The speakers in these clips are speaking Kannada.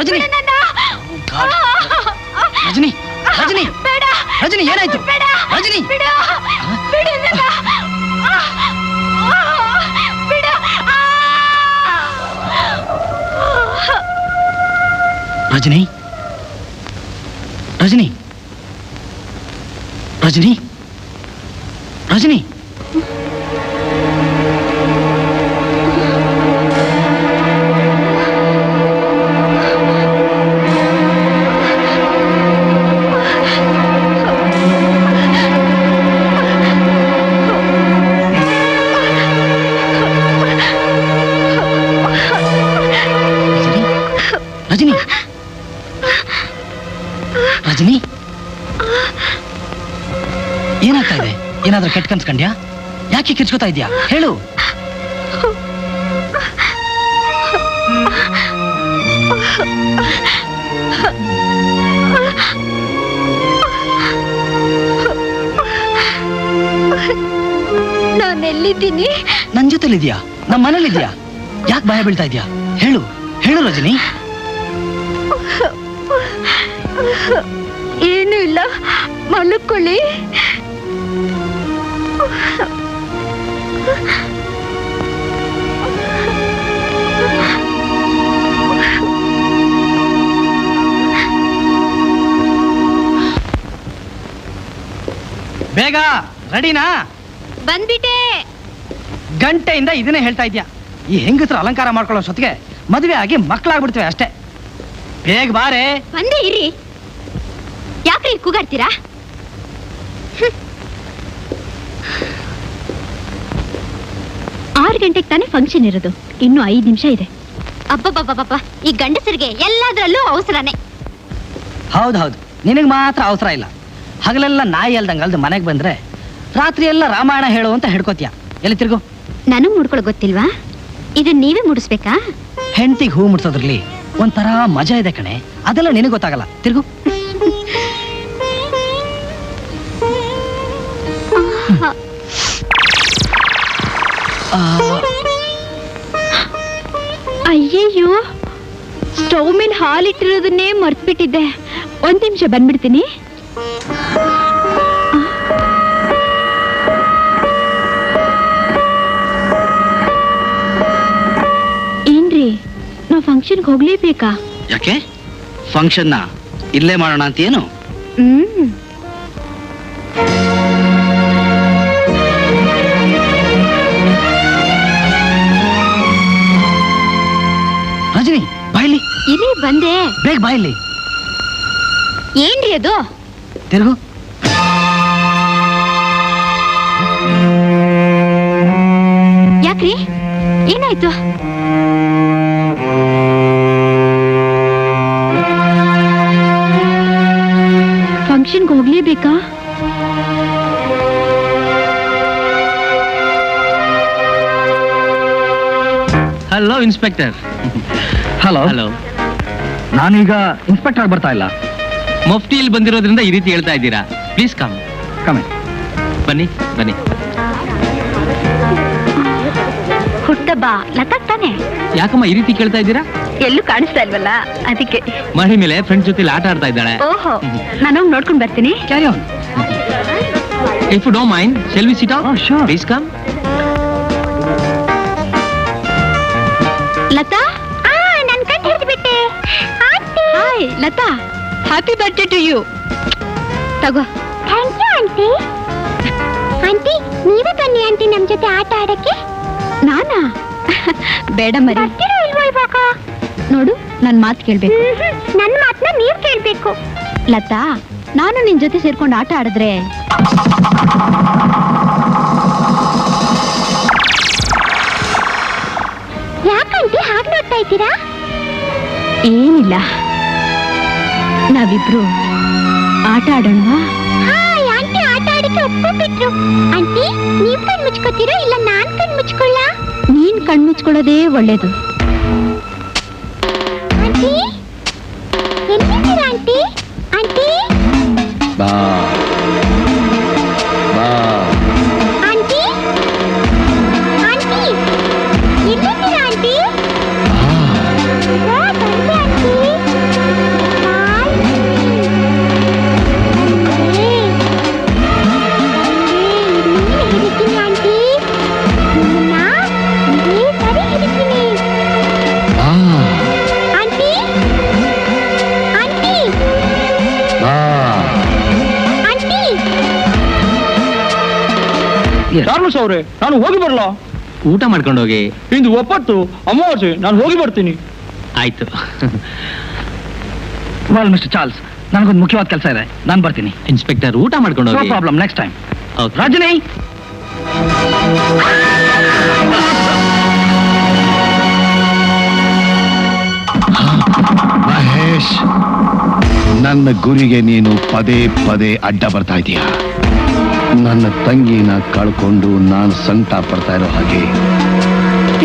ರಜನಿ ರಜನಿ ರಜನಿ ರಜನಿ ಏನಾಯ್ತು ರಜನಿ ರಜನಿ ರಜನಿ ರಜನಿ ರಜನಿ ರಜನಿ ರಜನಿ ಏನಾಗ್ತಾ ಇದೆ ಏನಾದ್ರೂ ಕೆಟ್ಟ ಕನ್ಸ್ಕೊಂಡ್ಯಾ ಯಾಕೆ ಕಿರ್ಚ್ಕೋತಾ ಇದ್ಯಾ ಹೇಳು ನಾನೆಲ್ಲಿದ್ದೀನಿ ನನ್ ಜೊತೆಲಿದ್ಯಾ ನಮ್ಮ ಮನೇಲಿದ್ಯಾ ಯಾಕೆ ಭಯ ಬೀಳ್ತಾ ಇದ್ಯಾ ಹೇಳು ಹೇಳು ರಜನಿ ಏನು ಇಲ್ಲ ಮಲ್ಕೊಳ್ಳಿ ಬೇಗ ರೆಡಿನಾ ಬಂದ್ಬಿಟ್ಟೆ ಗಂಟೆಯಿಂದ ಇದನ್ನೇ ಹೇಳ್ತಾ ಇದ್ಯಾ ಈ ಹೆಂಗಸರು ಅಲಂಕಾರ ಮಾಡ್ಕೊಳ್ಳೋ ಸೊತ್ತಿಗೆ ಮದುವೆ ಆಗಿ ಮಕ್ಕಳಾಗ್ಬಿಡ್ತೇವೆ ಅಷ್ಟೇ ಬೇಗ ಬಾರೆ ಬಂದೇ ಇರಿ ಯಾಕ್ರಿ ಕೂಗಾಡ್ತೀರಾ 6 ಗಂಟೆಗೆ ತಾನೇ ಫಂಕ್ಷನ್ ಇರೋದು ಇನ್ನು 5 ನಿಮಿಷ ಇದೆ ಅಬ್ಬಬ್ಬಬ್ಬಬ್ಬ ಈ ಗಂಡಸರಿಗೆ ಎಲ್ಲದರಲ್ಲೂ ಅವಸರನೇ ಹೌದು ನಿನಗೆ ಮಾತ್ರ ಅವಸರ ಇಲ್ಲ ಹಗಲೆಲ್ಲ ನಾಯಿ ಅಲ್ದಂಗಲ್ದು ಮನೆಗೆ ಬಂದ್ರೆ ರಾತ್ರಿ ಎಲ್ಲ ರಾಮಾಯಣ ಹೇಳು ಅಂತ ಹಿಡ್ಕೋತೀಯ ಎಲ್ಲಿ ತಿರ್ಗು ನನಗ್ ಮುಡ್ಕೊಳ್ ಗೊತ್ತಿಲ್ವಾ ಇದನ್ನ ನೀವೇ ಮುಡಿಸ್ಬೇಕಾ ಹೆಂಡತಿಗೆ ಹೂ ಮುಡ್ಸೋದ್ರಲ್ಲಿ ಒಂಥರ ಮಜಾ ಇದೆ ಕಣೆ ಅದೆಲ್ಲ ನಿನಗೆ ಗೊತ್ತಾಗಲ್ಲ ತಿರ್ಗು ಅಯ್ಯಯ್ಯೋ ಸ್ಟವ್ ಮೇಲೆ ಹಾಲಿಟ್ಟಿರೋದನ್ನೇ ಮರ್ತ್ಬಿಟ್ಟಿದ್ದೆ 1 ನಿಮಿಷ ಬಂದ್ಬಿಡ್ತೀನಿ ಏನ್ರಿ ನಾವು ಫಂಕ್ಷನ್ಗೆ ಹೋಗ್ಲೇಬೇಕಾ ಯಾಕೆ ಫಂಕ್ಷನ್ ಇಲ್ಲೇ ಮಾಡೋಣ ಅಂತೇನು ರಜನಿ ಬಾಯ್ಲಿ ಇಲ್ಲಿ ಬಂದೆ ಬೇಗ ಬಾಯ್ಲಿ ಏನ್ರಿ ಅದು ತಿರುಗು ಯಾಕ್ರಿ ಏನಾಯ್ತು ಫಂಕ್ಷನ್ಗೆ ಹೋಗ್ಲೇಬೇಕಾ ಹಲೋ ಇನ್ಸ್ಪೆಕ್ಟರ್ ಹಲೋ ಹಲೋ ನಾನೀಗ ಇನ್ಸ್ಪೆಕ್ಟರ್ ಬರ್ತಾ ಇಲ್ಲ ಮಫ್ಟಿಯಲ್ಲಿ ಬಂದಿರೋದ್ರಿಂದ ಈ ರೀತಿ ಹೇಳ್ತಾ ಇದ್ದೀರಾ ಪ್ಲೀಸ್ ಕಮ್ ಬನ್ನಿ ಬನ್ನಿ ಹುಟ್ಟಬ್ಬ ಲತಾ ತಾನೆ ಯಾಕಮ್ಮ ಈ ರೀತಿ ಕೇಳ್ತಾ ಇದ್ದೀರಾ ಎಲ್ಲೂ ಕಾಣಿಸ್ತಾ ಇಲ್ವಲ್ಲ ಅದಕ್ಕೆ ಮಹಡಿ ಮೇಲೆ ಫ್ರೆಂಡ್ಸ್ ಜೊತೆ ಆಟ ಆಡ್ತಾ ಇದ್ದಾಳೆ ಓಹೋ ನಾನು ನೋಡ್ಕೊಂಡ್ ಬರ್ತೀನಿ carry on if you don't mind shall we sit down sure. Please come Latha ನನ್ ಕಣ್ ಹಿಡಿದ್ಬಿಟ್ಟೆ hi Latha happy birthday to you ತಗೋ ಥ್ಯಾಂಕ್ ಯು ಆಂಟಿ ಆಂಟಿ ನೀವೇ ಬನ್ನಿ ಆಂಟಿ ನಮ್ ಜೊತೆ ಆಟ ಆಡಕ್ಕೆ ನಾನಾ ಬೇಡ ಮರಿ ಬರ್ತೀರಾ ಇಲ್ವೋ ಇವಾಗ ನೋಡು ನನ್ ಮಾತು ಕೇಳ್ಬೇಕು ನನ್ನ ಮಾತನ್ನ ನೀವ್ ಕೇಳ್ಬೇಕು ಲತಾ ನಾನು ನಿನ್ ಜೊತೆ ಸೇರ್ಕೊಂಡು ಆಟ ಆಡಿದ್ರೆ ಯಾಕಂಟಿ ಹಾಗೆ ನೋಡ್ತಾ ಇದ್ದೀರಾ ಏನಿಲ್ಲ ನಾವಿಬ್ರು ಆಟ ಆಡೋಣವಾ ಹಾಯ್ ಆಂಟಿ ಆಟ ಆಡಕ್ಕೆ ಒಪ್ಕೊಂಡ್ಬಿಟ್ರು ಆಂಟಿ ನೀವ್ ಕಣ್ ಮುಚ್ಕೋತೀರಾ ಇಲ್ಲ ನಾನ್ ಕಣ್ ಮುಚ್ಕೊಳ್ಳ ನೀನ್ ಕಣ್ಮುಚ್ಕೊಳ್ಳೋದೇ ಒಳ್ಳೇದು ಆಂಟಿ ಎಲ್ಲಿದ್ದೀರಾ ಆಂಟಿ ಆಂಟಿ ಬಾ ಬಾ ಆಂಟಿ ಆಂಟಿ ಎಲ್ಲಿದ್ದೀರಾ ಆಂಟಿ ಬಂದೆ ಆಂಟಿ ಆಂಟಿ ಚಾರ್ಲ್ಸ್ ಅವ್ರೆ, ನಾನು ಹೋಗಿ ಬರಲ್ಲ. ಊಟ ಮಾಡ್ಕೊಂಡು ಹೋಗಿ. ಇಂದು ಒಪ್ಪತ್ತು ಅಮಾವಾಸ್ಯೆ, ನಾನು ಹೋಗಿ ಬರ್ತೀನಿ. ಆಯ್ತು. ವೆಲ್ ಮಿಸ್ಟರ್ ಚಾರ್ಲ್ಸ್, ನನಗೊಂದು ಮುಖ್ಯವಾದ ಕೆಲಸ ಇದೆ, ನಾನು ಬರ್ತೀನಿ. ಇನ್ಸ್ಪೆಕ್ಟರ್ ಊಟ ಮಾಡ್ಕೊಂಡು ನೋ ಹೋಗಿ. Problem, next time. Okay. Rajani, Mahesh, ನನ್ನ ಗುರಿಗೆ ನೀನು ಪದೇ ಪದೇ ಅಡ್ಡ ಬರ್ತಾ ಇದೀಯ. ನನ್ನ ತಂಗಿನ ಕಳ್ಕೊಂಡು ನಾನು ಸಂಕಟ ಪಡ್ತಾ ಇರೋ ಹಾಗೆ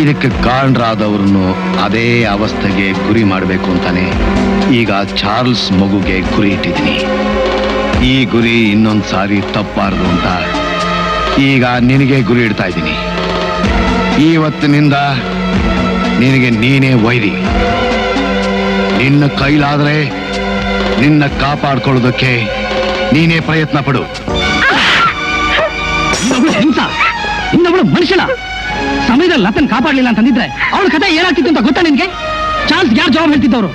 ಇದಕ್ಕೆ ಕಾರಣರಾದವ್ರನ್ನು ಅದೇ ಅವಸ್ಥೆಗೆ ಗುರಿ ಮಾಡಬೇಕು ಅಂತಾನೆ ಈಗ ಚಾರ್ಲ್ಸ್ ಮಗುಗೆ ಗುರಿ ಇಟ್ಟಿದ್ದೀನಿ. ಈ ಗುರಿ ಇನ್ನೊಂದು ಸಾರಿ ತಪ್ಪಾರ್ದು ಅಂತ ಈಗ ನಿನಗೆ ಗುರಿ ಇಡ್ತಾ ಇದ್ದೀನಿ. ಇವತ್ತಿನಿಂದ ನಿನಗೆ ನೀನೇ ವೈರಿ. ನಿನ್ನ ಕೈಲಾದ್ರೆ ನಿನ್ನ ಕಾಪಾಡ್ಕೊಳ್ಳೋದಕ್ಕೆ ನೀನೇ ಪ್ರಯತ್ನ ಪಡು. ಇನ್ನೊಬ್ಳು ಹಿಂಸ, ಇನ್ನೊಬ್ಳು ಮನುಷ್ಯನ ಸಮಯದಲ್ಲಿ ಲತನ್ ಕಾಪಾಡ್ಲಿಲ್ಲ ಅಂತಂದಿದ್ರೆ ಅವಳ ಕಥೆ ಏನಾಗ್ತಿತ್ತು ಅಂತ ಗೊತ್ತಾ ನಿನ್ಗೆ? ಚಾರ್ಲ್ಸ್ ಯಾರು ಜವಾಬ್ ಹೇಳ್ತಿದ್ದವ್ರು?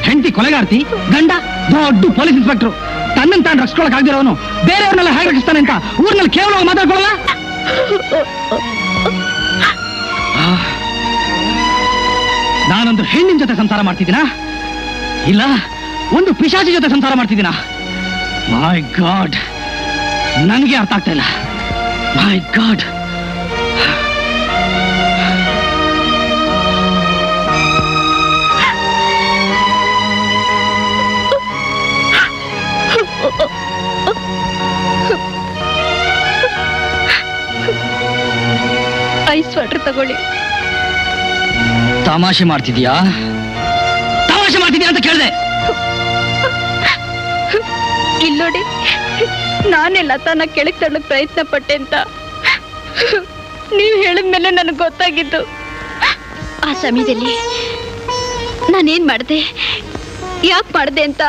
ಹೆಂಡತಿ ಕೊಲೆಗಾರ್ತಿ, ಗಂಡ ದೊಡ್ಡ ಪೊಲೀಸ್ ಇನ್ಸ್ಪೆಕ್ಟರ್. ತನ್ನನ್ನು ತಾನು ರಕ್ಷಿಸ್ಕೊಳಕ್ ಆಗದಿರೋನು ಬೇರೆಯವ್ರನ್ನೆಲ್ಲ ಹೇಗೆ ರಕ್ಷಿಸ್ತಾನೆ ಅಂತ ಊರಿನಲ್ಲಿ ಕೇವಲ ಮಾತಾಡ್ಕೊಳ್ಳಲ್ಲ. ನಾನೊಂದು ಹೆಣ್ಣಿನ ಜೊತೆ ಸಂಸಾರ ಮಾಡ್ತಿದ್ದೀನಾ, ಇಲ್ಲ ಒಂದು ಪಿಶಾಚಿ ಜೊತೆ ಸಂಸಾರ ಮಾಡ್ತಿದ್ದೀನಾ? ಮೈ ಗಾಡ್, ನನಗೆ ಅರ್ಥ ಆಗ್ತಾ ಇಲ್ಲ. ಮೈ ಗಾಡ್. ಐಸ್ ವಾಟರ್ ತಗೊಳ್ಳಿ. ತಮಾಷೆ ಮಾಡ್ತಿದ್ಯಾ? ತಮಾಷೆ ಮಾಡ್ತಿದ್ಯಾ ಅಂತ ಕೇಳಿದೆ. ಇಲ್ಲೋಡಿ, ನಾನೇ ಲತಾನ ಕೆಳಗೆ ತಳ್ಳಕ್ ಪ್ರಯತ್ನ ಪಟ್ಟೆ ಅಂತ ನೀವು ಹೇಳಿದ್ಮೇಲೆ ನನಗೆ ಗೊತ್ತಾಗಿದ್ದು. ಆ ಸಮಯದಲ್ಲಿ ನಾನೇನ್ ಮಾಡಿದೆ, ಯಾಕೆ ಮಾಡಿದೆ ಅಂತ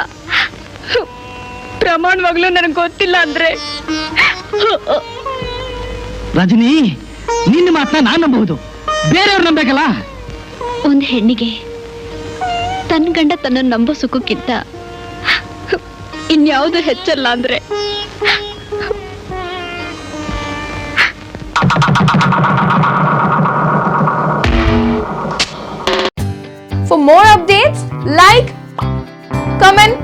ಪ್ರಮಾಣವಾಗ್ಲೂ ನನಗೆ ಗೊತ್ತಿಲ್ಲ ಅಂದ್ರೆ. ರಜನಿ, ನಿನ್ನ ಮಾತನ್ನ ನಾನು ನಂಬಬಹುದು, ಬೇರೆಯವ್ರು ನಂಬೇಕಲ್ಲ. ಒಂದ್ ಹೆಣ್ಣಿಗೆ ತನ್ನ ಗಂಡ ತನ್ನನ್ನು ನಂಬೋ ಸುಖಕ್ಕಿಂತ ಇನ್ಯಾವುದು ಹೆಚ್ಚಲ್ಲ ಅಂದ್ರೆ. For more updates, like, comment,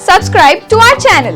subscribe to our channel.